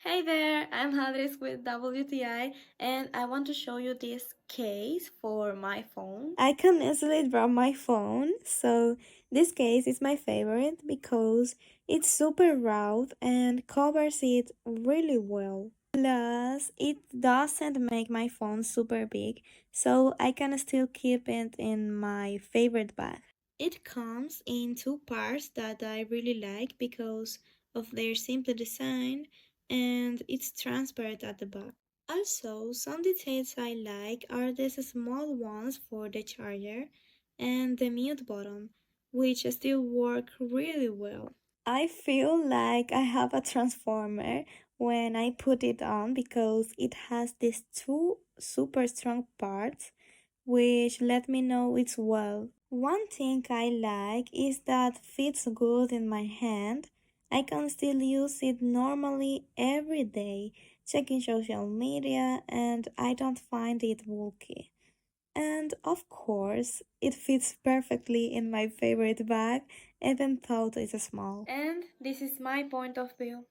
Hey there, I'm Hadris with WTI and I want to show you this case for my phone. I can easily drop my phone, so this case is my favorite because it's super round and covers it really well. Plus, it doesn't make my phone super big, so I can still keep it in my favorite bag. It comes in two parts that I really like because of their simple design and it's transparent at the back. Also, some details I like are these small ones for the charger and the mute button, which still work really well. I feel like I have a transformer when I put it on because it has these two super strong parts which let me know it's well. One thing I like is that fits good in my hand. I can still use it normally every day, checking social media, and I don't find it bulky. And of course, it fits perfectly in my favorite bag, even though it's small. And this is my point of view.